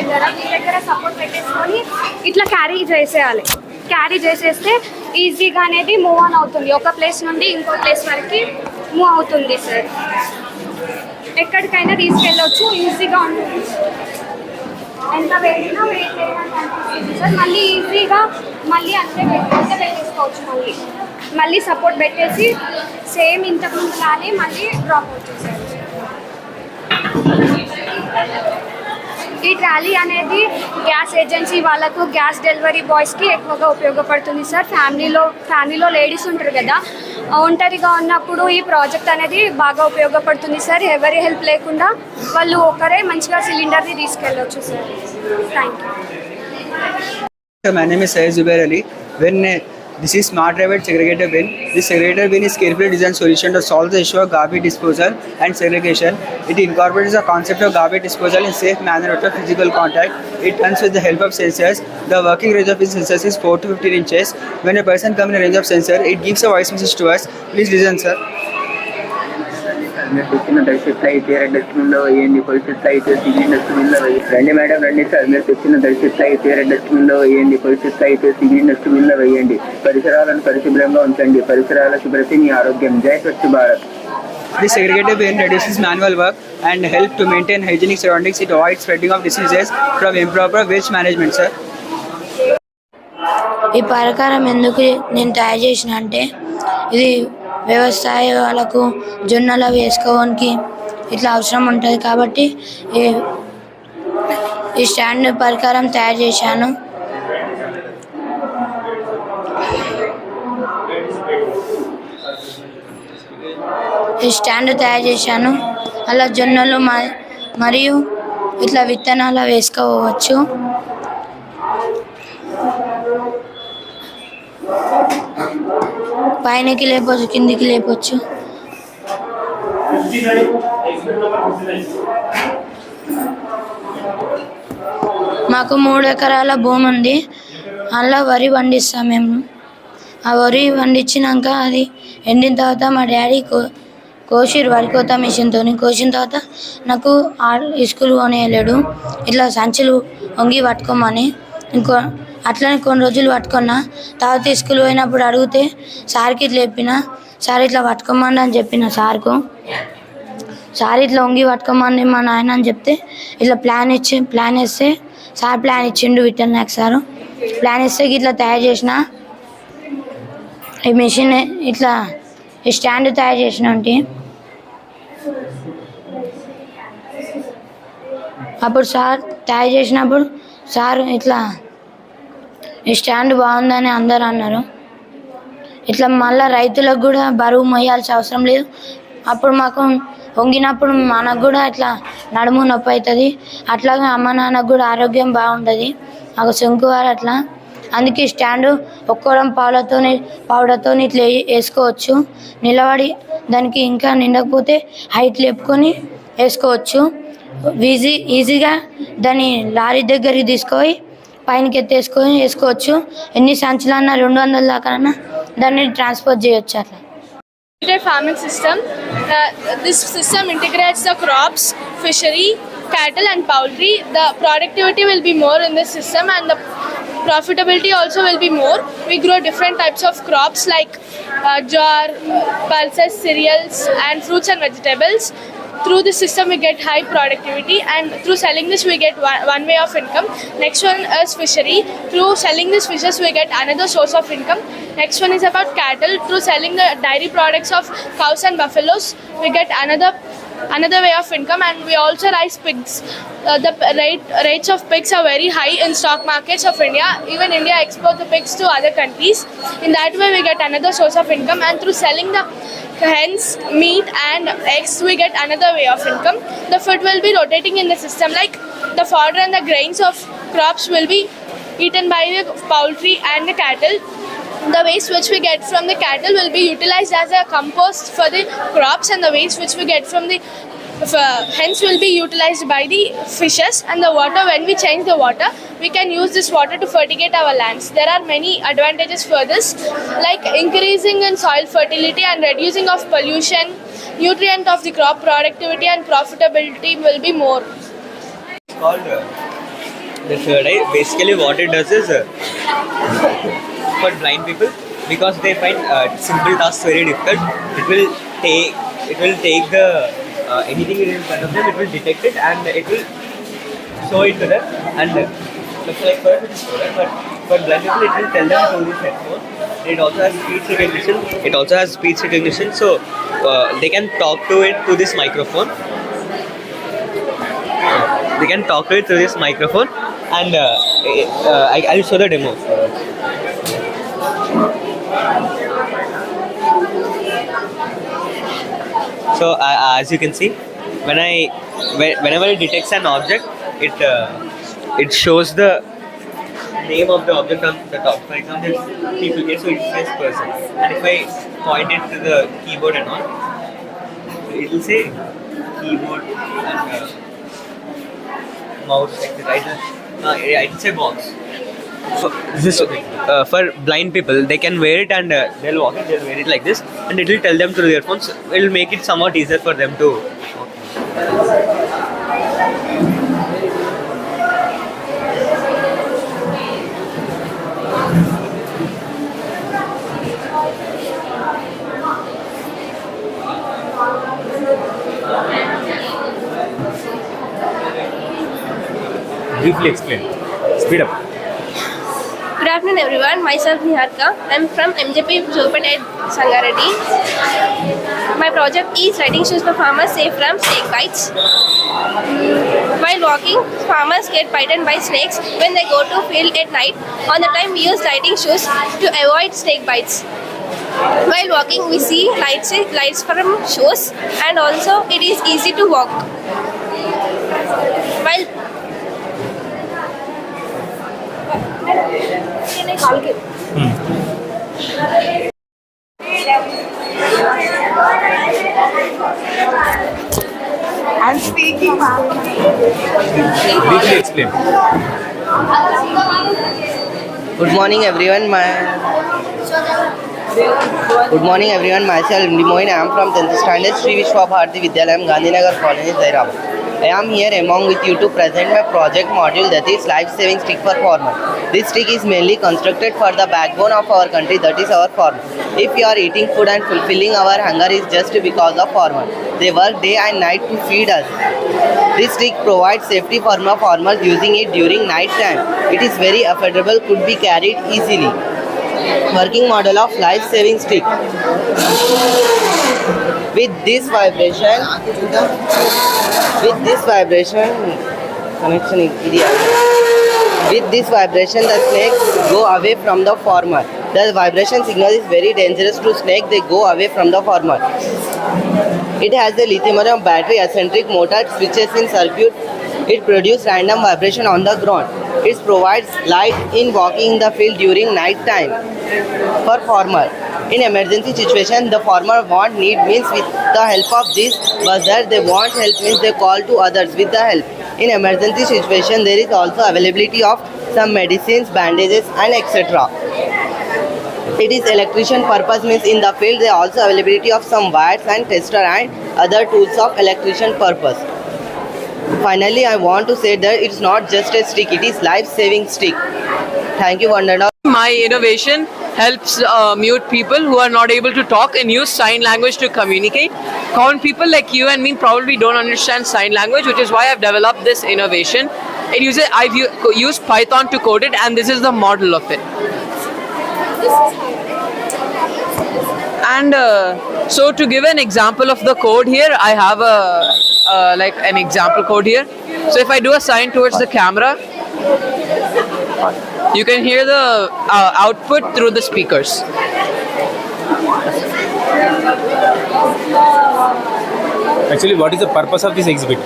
దగ్గర సపోర్ట్ పెట్టేసుకొని ఇట్లా క్యారీ చేసేయాలి. క్యారీ చేసేస్తే ఈజీగా అనేది మూవ్ ఆన్ అవుతుంది. ఒక ప్లేస్ నుండి ఇంకో ప్లేస్ వరకు మూవ్ అవుతుంది సార్. ఎక్కడికైనా తీసుకెళ్ళవచ్చు, ఈజీగా ఉంటుంది. ఎంత వేసినా వెయిట్ లేదని అనిపిస్తుంది సార్. మళ్ళీ ఈజీగా మళ్ళీ అంతే పెట్టేసుకోవచ్చు. మళ్ళీ సపోర్ట్ పెట్టేసి సేమ్ ఇంతకుముందు లానే మళ్ళీ డ్రాప్ అవుతుంది సార్. ఈ ట్రాలీ అనేది గ్యాస్ ఏజెన్సీ వాళ్ళకు, గ్యాస్ డెలివరీ బాయ్స్కి ఎక్కువగా ఉపయోగపడుతుంది సార్. ఫ్యామిలీలో లేడీస్ ఉంటారు కదా, ఒంటరిగా ఉన్నప్పుడు ఈ ప్రాజెక్ట్ అనేది బాగా ఉపయోగపడుతుంది సార్. ఎవరి హెల్ప్ లేకుండా వాళ్ళు ఒకరే మంచిగా సిలిండర్ని తీసుకెళ్ళవచ్చు sir. Thank you. My name is Syed Zubair Ali. This is smart private segregator bin. This segregator bin is carefully designed solution to solve the issue of garbage disposal and segregation. It incorporates the concept of garbage disposal in safe manner without physical contact. It runs with the help of sensors. The working range of its sensors is 4 to 15 inches. When a person comes in the range of sensor, it gives a voice message to us. Please listen, sir. తెచ్చిన దర్శిస్తా అయితే dustbin లో వేయండి. పరిస్థితి అయితే sigil dustbin లో వేయండి. రండి madam, రండి సార్. మీరు తెచ్చిన దర్శిస్తా అయితే డస్ట్బిన్ లో వేయండి. పరిస్థితి అయితే సిగిల్ డస్ట్బిన్ లో వేయండి. పరిసరాలను పరిశుభ్రంగా ఉంచండి. పరిసరాల శుభ్రత మీ ఆరోగ్యం. జై Swachh Bharat. This segregator bin reduces manual work and help to maintain hygienic surroundings. It avoids spreading of diseases from improper waste management, sir. ఈ పరికరం ఎందుకు నేను తయారు చేసిన అంటే, ఇది వ్యవసాయాలకు జొన్నలు వేసుకోవడానికి ఇట్లా అవసరం ఉంటుంది కాబట్టి ఈ స్టాండ్ పరికరం తయారు చేశాను. అలా జొన్నలు మరియు ఇట్లా విత్తనాలు వేసుకోవచ్చు. పైనకి లేపొచ్చు, కిందికి లేపొచ్చు. మాకు 3 ఎకరాల భూమి ఉంది. అలా వరి పండిస్తాం మేము. ఆ వరి పండించినాక అది ఎండిన తర్వాత మా డాడీ కోసిరు వరి కోత మిషన్తో. కోసిన తర్వాత నాకు స్కూల్ కొనేయలేడు. ఇట్లా సంచులు వంగి పట్టుకోమని అట్లనే కొన్ని రోజులు పట్టుకున్నా. తర్వాత స్కూల్ పోయినప్పుడు అడిగితే సార్కి ఇట్లా చెప్పిన, సార్ ఇట్లా పట్టుకోమని అని చెప్పిన సార్కు. సార్ ఇట్లా వంగి పట్టుకోమని మా నాయన అని చెప్తే ఇట్లా ప్లాన్ వేస్తే సార్ ప్లాన్ ఇచ్చిండు. విఠల్ నాయక్ సారు ప్లాన్ ఇస్తే ఇట్లా తయారు చేసిన ఈ మెషిన్, ఇట్లా ఈ స్టాండ్ తయారు చేసిన. అప్పుడు సార్ తయారు చేసినప్పుడు సార్ ఇట్లా ఈ స్టాండ్ బాగుందని అందరు అన్నారు. ఇట్లా మళ్ళీ రైతులకు కూడా బరువు మొయ్యాల్సిన అవసరం లేదు. అప్పుడు మాకు వంగినప్పుడు మనకు కూడా ఇట్లా నడుము నొప్పి అవుతుంది. అట్లాగే అమ్మ నాన్నకు కూడా ఆరోగ్యం బాగుంటుంది. మాకు శంకువారు అట్లా. అందుకే స్టాండు ఒక్కడం పౌడర్తో ఇట్లా వేసుకోవచ్చు. నిలబడి దానికి ఇంకా నిండకపోతే హైట్ లేపుకొని వేసుకోవచ్చు. ఈజీగా దాన్ని లారీ దగ్గరికి తీసుకొని పైనకి ఎత్తేసుకొని వేసుకోవచ్చు. ఎన్ని సంచులన్నా 200 దాకా దాన్ని ట్రాన్స్పోర్ట్ చేయొచ్చు. అట్లా farming system. This system integrates the crops, fishery, cattle and poultry. The productivity will be more in this system and the profitability also will be more. We grow different types of crops like jar, pulses, cereals and fruits and vegetables. Through this system we get high productivity, and through selling this we get one way of income. Next one is fishery. Through selling these fishes we get another source of income. Next one is about cattle. Through selling the dairy products of cows and buffaloes we get another way of income. And we also raise pigs. The rates of pigs are very high in stock markets of India. Even India export the pigs to other countries. In that way we get another source of income. And through selling the hens, meat and eggs we get another way of income. The food will be rotating in the system, like the fodder and the grains of crops will be eaten by the poultry and the cattle. The waste which we get from the cattle will be utilized as a compost for the crops, and the waste which we get from the hence will be utilized by the fishes. And the water, when we change the water, we can use this water to fertigate our lands. There are many advantages for this, like increasing in soil fertility and reducing of pollution. Nutrient of the crop productivity and profitability will be more. The third eye, basically what it does is for blind people, because they find simple tasks very difficult, it will take the anything in front of them, it will detect it and it will show it to them, and looks like first it is correct, but for blind people it will tell them to this headphone. It also has speech recognition. So they can talk to it through this microphone. And I'll show the demo. So as you can see, whenever it detects an object, it shows the name of the object on the top. For example, people here, so it says person. And if I point it to the keyboard and all, it will say keyboard and mouse, etc. It will say box. For blind people, they can wear it and they'll wear it like this, and it will tell them through their phones. It will make it somewhat easier for them to. Briefly explain. Speed up. Good afternoon everyone, myself Niharika. I am from MJP Jopet Sangareddy. My project is riding shoes for farmers safe from snake bites. While walking, farmers get bitten by snakes when they go to field at night. On the time we use riding shoes to avoid snake bites. While walking we see lights from shoes, and also it is easy to walk. While I'm speaking. Briefly explain. Good morning everyone. Myself Moin. I am from 10th standard Sri Vishwa Bharati Vidyalayam, Gandhinagar Colony, Zairabad. I am here among with you to present my project module, that is life-saving stick for farmer. This stick is mainly constructed for the backbone of our country, that is our farmer. If we are eating food and fulfilling our hunger is just because of farmer. They work day and night to feed us. This stick provides safety for farmers using it during night time. It is very affordable, could be carried easily. Working model of life-saving stick. With this vibration, the snakes go away from the farmer. The vibration signal is very dangerous to snake. They go away from the farmer. It has a lithium-ion battery eccentric motor switches in circuit. It produces random vibration on the ground. It provides light in walking in the field during night time. For farmer, in emergency situation, the farmer want need means with the help of this buzzer. They want help means they call to others with the help. In emergency situation, there is also availability of some medicines, bandages, and etc. It is electrician purpose means in the field there are also availability of some wires and tester and other tools of electrician purpose. Finally, I want to say that it's not just a stick, it is life-saving stick. Thank you, Vandana. My innovation helps mute people who are not able to talk and use sign language to communicate. Common people like you and me probably don't understand sign language, which is why I've developed this innovation. I've used Python to code it, and this is the model of it. And so to give an example of the code here, I have like an example code here. So if I do a sign towards the camera, you can hear the output through the speakers. Actually, what is the purpose of this exhibit?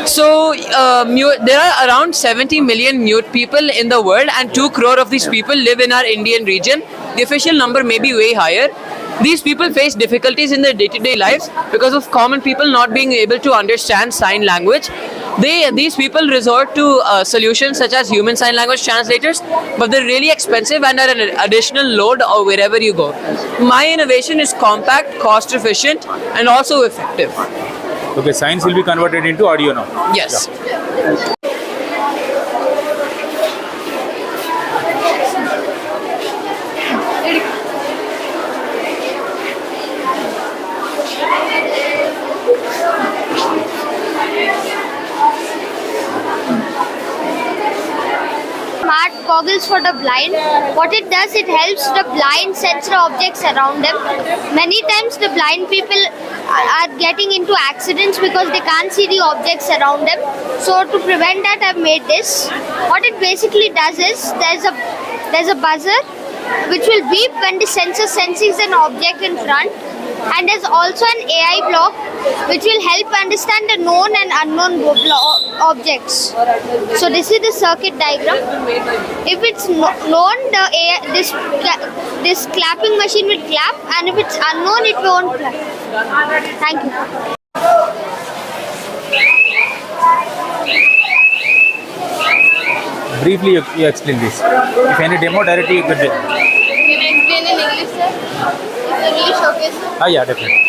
So there are around 70 million mute people in the world, and 2 crore of these people live in our Indian region. The official number may be way higher. These people face difficulties in their day-to-day lives because of common people not being able to understand sign language. These people resort to solutions such as human sign language translators, but they're really expensive and are an additional load or wherever you go. My innovation is compact, cost efficient, and also effective. Okay, signs will be converted into audio now. Yes. goggles for the blind. What it does, it helps the blind sense the objects around them. Many times the blind people are getting into accidents because they can't see the objects around them. So to prevent that, I've made this. What it basically does is there's a buzzer which will beep when the sensor senses an object in front, and there's also an AI block which will help understand the known and unknown objects. So this is the circuit diagram. If it's known, the AI, this clapping machine will clap, and if it's unknown, it won't clap. Thank you. Briefly, you explain this. If any demo directly, you could do. Can I explain in English, sir? It's a English showcase. Ah, yeah, definitely.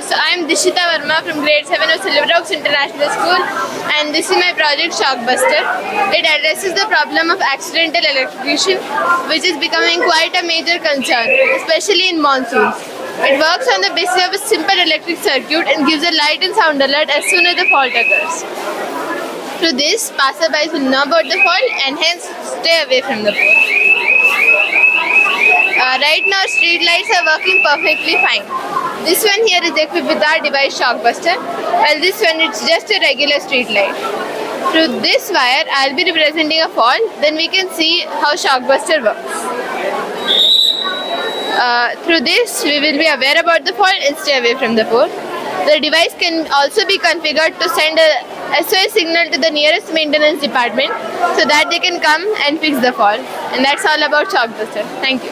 So I am Dishita Verma from grade 7 of Silver Oaks International School, and this is my project Shockbuster. It addresses the problem of accidental electrocution, which is becoming quite a major concern, especially in monsoons. It works on the basis of a simple electric circuit and gives a light and sound alert as soon as the fault occurs. Through this, passerbys will know about the fault and hence stay away from the pole. Right now, street lights are working perfectly fine. This one here is equipped with our device Shockbuster, while this one is just a regular street light. Through this wire, I'll be representing a fault, then we can see how Shockbuster works. Through this, we will be aware about the fault and stay away from the pole. The device can also be configured to send a SOS signal to the nearest maintenance department so that they can come and fix the fault. And that's all about Shockbuster. Thank you.